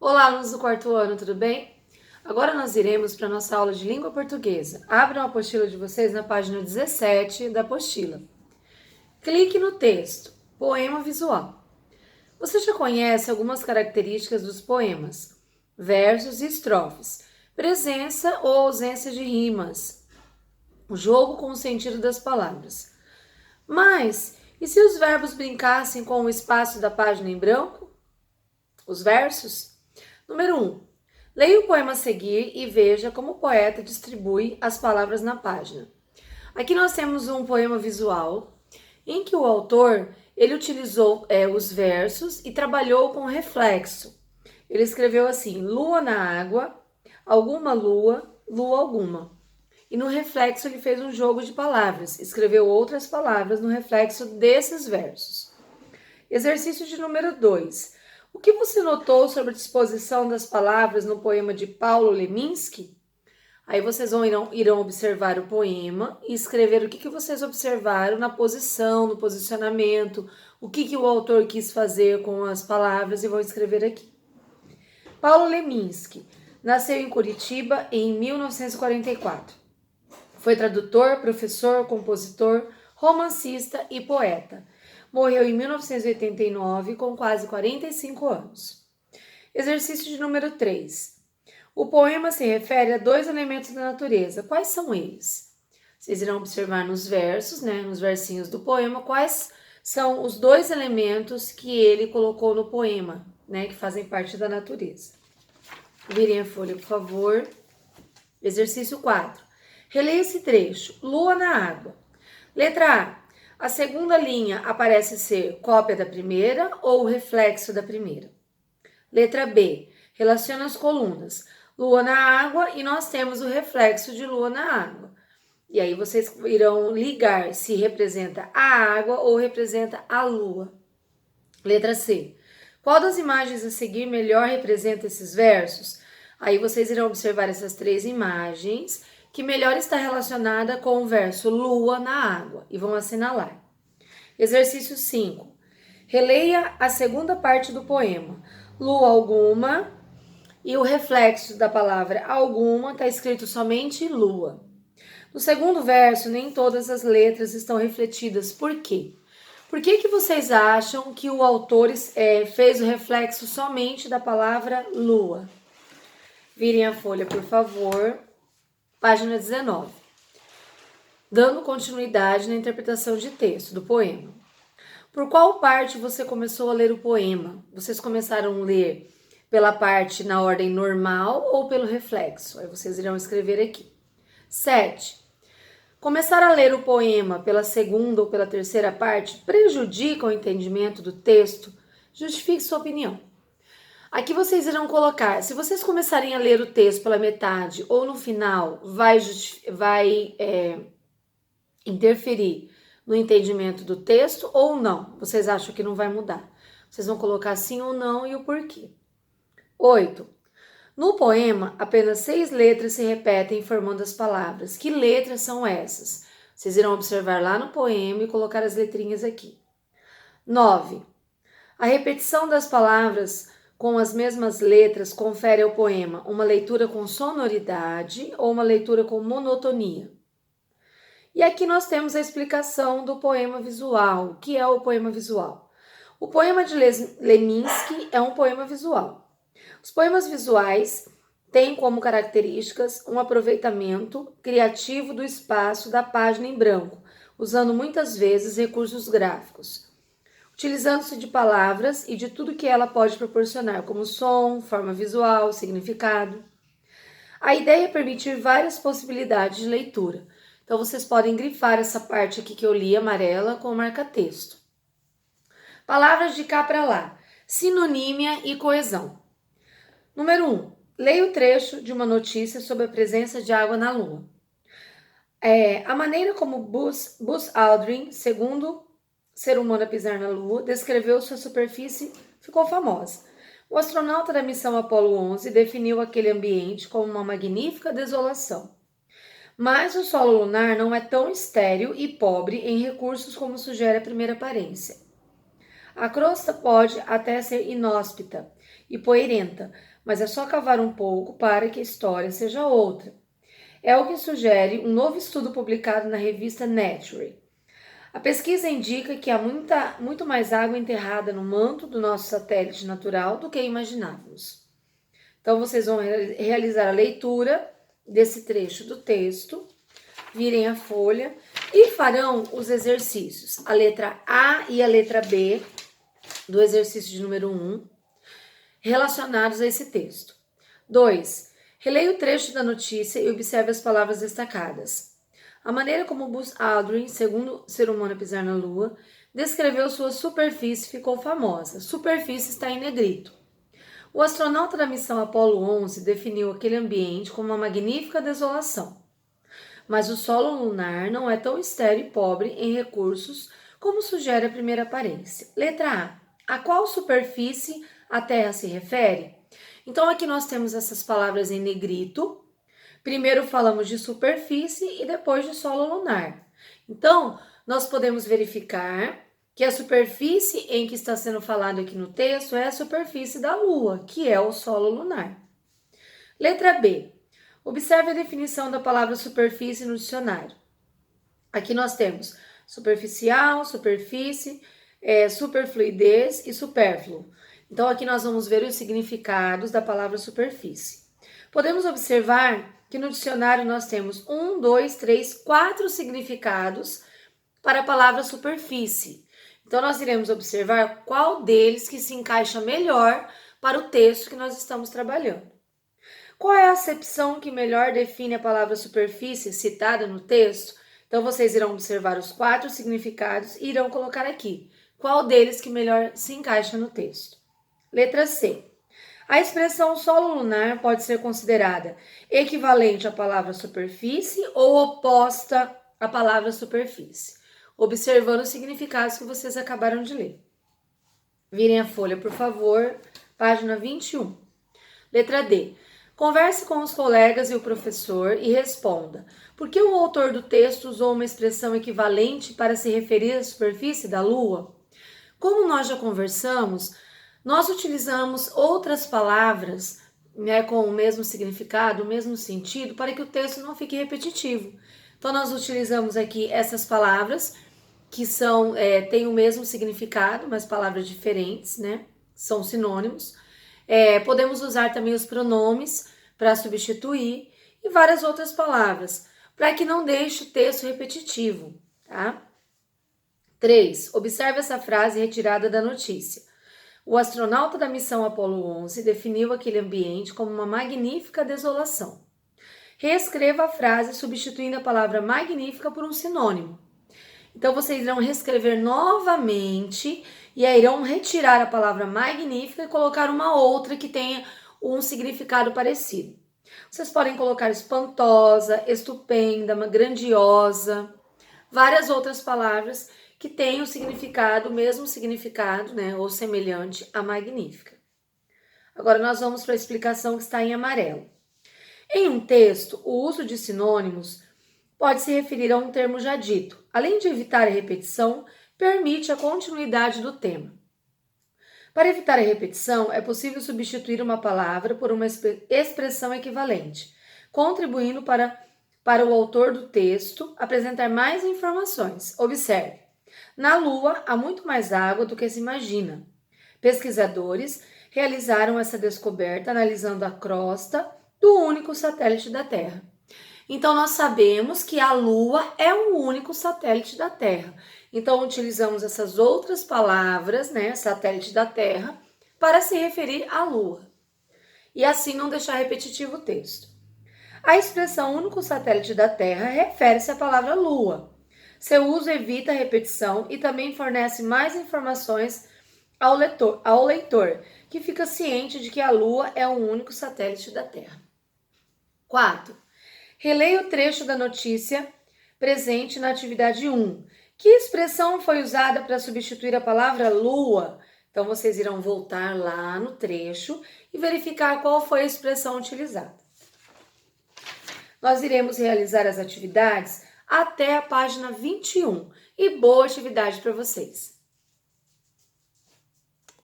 Olá, alunos do quarto ano, tudo bem? Agora nós iremos para a nossa aula de língua portuguesa. Abram a apostila de vocês na página 17 da apostila. Clique no texto, poema visual. Você já conhece algumas características dos poemas, versos e estrofes, presença ou ausência de rimas, o jogo com o sentido das palavras. Mas, e se os verbos brincassem com o espaço da página em branco? Os versos? Número 1. Leia o poema a seguir e veja como o poeta distribui as palavras na página. Aqui nós temos um poema visual em que o autor ele utilizou os versos e trabalhou com reflexo. Ele escreveu assim: lua na água, alguma lua, lua alguma. E no reflexo ele fez um jogo de palavras, escreveu outras palavras no reflexo desses versos. Exercício de número 2. O que você notou sobre a disposição das palavras no poema de Paulo Leminski? Aí vocês irão observar o poema e escrever o que vocês observaram na posição, no posicionamento, o que o autor quis fazer com as palavras e vão escrever aqui. Paulo Leminski nasceu em Curitiba em 1944. Foi tradutor, professor, compositor, romancista e poeta. Morreu em 1989 com quase 45 anos. Exercício de número 3. O poema se refere a dois elementos da natureza. Quais são eles? Vocês irão observar nos versos, nos versinhos do poema, quais são os dois elementos que ele colocou no poema, que fazem parte da natureza. Virem a folha, por favor. Exercício 4. Releia esse trecho. Lua na água. Letra A. A segunda linha aparece ser cópia da primeira ou reflexo da primeira. Letra B. Relaciona as colunas. Lua na água e nós temos o reflexo de lua na água. E aí vocês irão ligar se representa a água ou representa a lua. Letra C. Qual das imagens a seguir melhor representa esses versos? Aí vocês irão observar essas três imagens que melhor está relacionada com o verso lua na água e vão assinalar. Exercício 5. Releia a segunda parte do poema. Lua alguma e o reflexo da palavra alguma está escrito somente lua. No segundo verso, nem todas as letras estão refletidas. Por quê? Por que vocês acham que o autor fez o reflexo somente da palavra lua? Virem a folha, por favor. Página 19. Dando continuidade na interpretação de texto do poema. Por qual parte você começou a ler o poema? Vocês começaram a ler pela parte na ordem normal ou pelo reflexo? Aí vocês irão escrever aqui. 7. Começar a ler o poema pela segunda ou pela terceira parte prejudica o entendimento do texto? Justifique sua opinião. Aqui vocês irão colocar, se vocês começarem a ler o texto pela metade ou no final, vai interferir no entendimento do texto ou não? Vocês acham que não vai mudar? Vocês vão colocar sim ou não e o porquê. 8. No poema, apenas 6 letras se repetem formando as palavras. Que letras são essas? Vocês irão observar lá no poema e colocar as letrinhas aqui. 9. A repetição das palavras com as mesmas letras confere ao poema uma leitura com sonoridade ou uma leitura com monotonia. E aqui nós temos a explicação do poema visual. O que é o poema visual? O poema de Leminski é um poema visual. Os poemas visuais têm como características um aproveitamento criativo do espaço da página em branco, usando muitas vezes recursos gráficos, utilizando-se de palavras e de tudo que ela pode proporcionar, como som, forma visual, significado. A ideia é permitir várias possibilidades de leitura. Então, vocês podem grifar essa parte aqui que eu li amarela com marca-texto. Palavras de cá para lá. Sinonímia e coesão. Número 1. Leia o trecho de uma notícia sobre a presença de água na Lua. A maneira como Buzz Aldrin, segundo ser humano a pisar na Lua, descreveu sua superfície, ficou famosa. O astronauta da missão Apollo 11 definiu aquele ambiente como uma magnífica desolação. Mas o solo lunar não é tão estéril e pobre em recursos como sugere a primeira aparência. A crosta pode até ser inóspita e poeirenta, mas é só cavar um pouco para que a história seja outra. É o que sugere um novo estudo publicado na revista Nature. A pesquisa indica que há muito mais água enterrada no manto do nosso satélite natural do que imaginávamos. Então, vocês vão realizar a leitura desse trecho do texto, virem a folha e farão os exercícios, a letra A e a letra B do exercício de número 1, relacionados a esse texto. 2. Releia o trecho da notícia e observe as palavras destacadas. A maneira como Buzz Aldrin, segundo ser humano a pisar na Lua, descreveu sua superfície ficou famosa. Superfície está em negrito. O astronauta da missão Apollo 11 definiu aquele ambiente como uma magnífica desolação. Mas o solo lunar não é tão estéril e pobre em recursos como sugere a primeira aparência. Letra A. A qual superfície a Terra se refere? Então aqui nós temos essas palavras em negrito. Primeiro falamos de superfície e depois de solo lunar. Então, nós podemos verificar que a superfície em que está sendo falado aqui no texto é a superfície da Lua, que é o solo lunar. Letra B. Observe a definição da palavra superfície no dicionário. Aqui nós temos superficial, superfície, superfluidez e supérfluo. Então, aqui nós vamos ver os significados da palavra superfície. Podemos observar que no dicionário nós temos 1, 2, 3, 4 significados para a palavra superfície. Então, nós iremos observar qual deles que se encaixa melhor para o texto que nós estamos trabalhando. Qual é a acepção que melhor define a palavra superfície citada no texto? Então, vocês irão observar os 4 significados e irão colocar aqui qual deles que melhor se encaixa no texto. Letra C. A expressão solo lunar pode ser considerada equivalente à palavra superfície ou oposta à palavra superfície, observando os significados que vocês acabaram de ler. Virem a folha, por favor, página 21. Letra D. Converse com os colegas e o professor e responda: por que o autor do texto usou uma expressão equivalente para se referir à superfície da Lua? Como nós já conversamos, nós utilizamos outras palavras, com o mesmo significado, o mesmo sentido, para que o texto não fique repetitivo. Então, nós utilizamos aqui essas palavras que têm o mesmo significado, mas palavras diferentes, são sinônimos. Podemos usar também os pronomes para substituir e várias outras palavras, para que não deixe o texto repetitivo, tá? 3. Observe essa frase retirada da notícia. O astronauta da missão Apollo 11 definiu aquele ambiente como uma magnífica desolação. Reescreva a frase substituindo a palavra magnífica por um sinônimo. Então, vocês irão reescrever novamente e aí irão retirar a palavra magnífica e colocar uma outra que tenha um significado parecido. Vocês podem colocar espantosa, estupenda, grandiosa, várias outras palavras que tem o significado, o mesmo significado, ou semelhante a magnífica. Agora nós vamos para a explicação que está em amarelo. Em um texto, o uso de sinônimos pode se referir a um termo já dito. Além de evitar a repetição, permite a continuidade do tema. Para evitar a repetição, é possível substituir uma palavra por uma expressão equivalente, contribuindo para o autor do texto apresentar mais informações. Observe. Na Lua, há muito mais água do que se imagina. Pesquisadores realizaram essa descoberta analisando a crosta do único satélite da Terra. Então, nós sabemos que a Lua é o único satélite da Terra. Então, utilizamos essas outras palavras, satélite da Terra, para se referir à Lua. E assim não deixar repetitivo o texto. A expressão único satélite da Terra refere-se à palavra Lua. Seu uso evita a repetição e também fornece mais informações ao leitor, que fica ciente de que a Lua é o único satélite da Terra. 4. Releia o trecho da notícia presente na atividade 1. Que expressão foi usada para substituir a palavra Lua? Então, vocês irão voltar lá no trecho e verificar qual foi a expressão utilizada. Nós iremos realizar as atividades até a página 21. E boa atividade para vocês!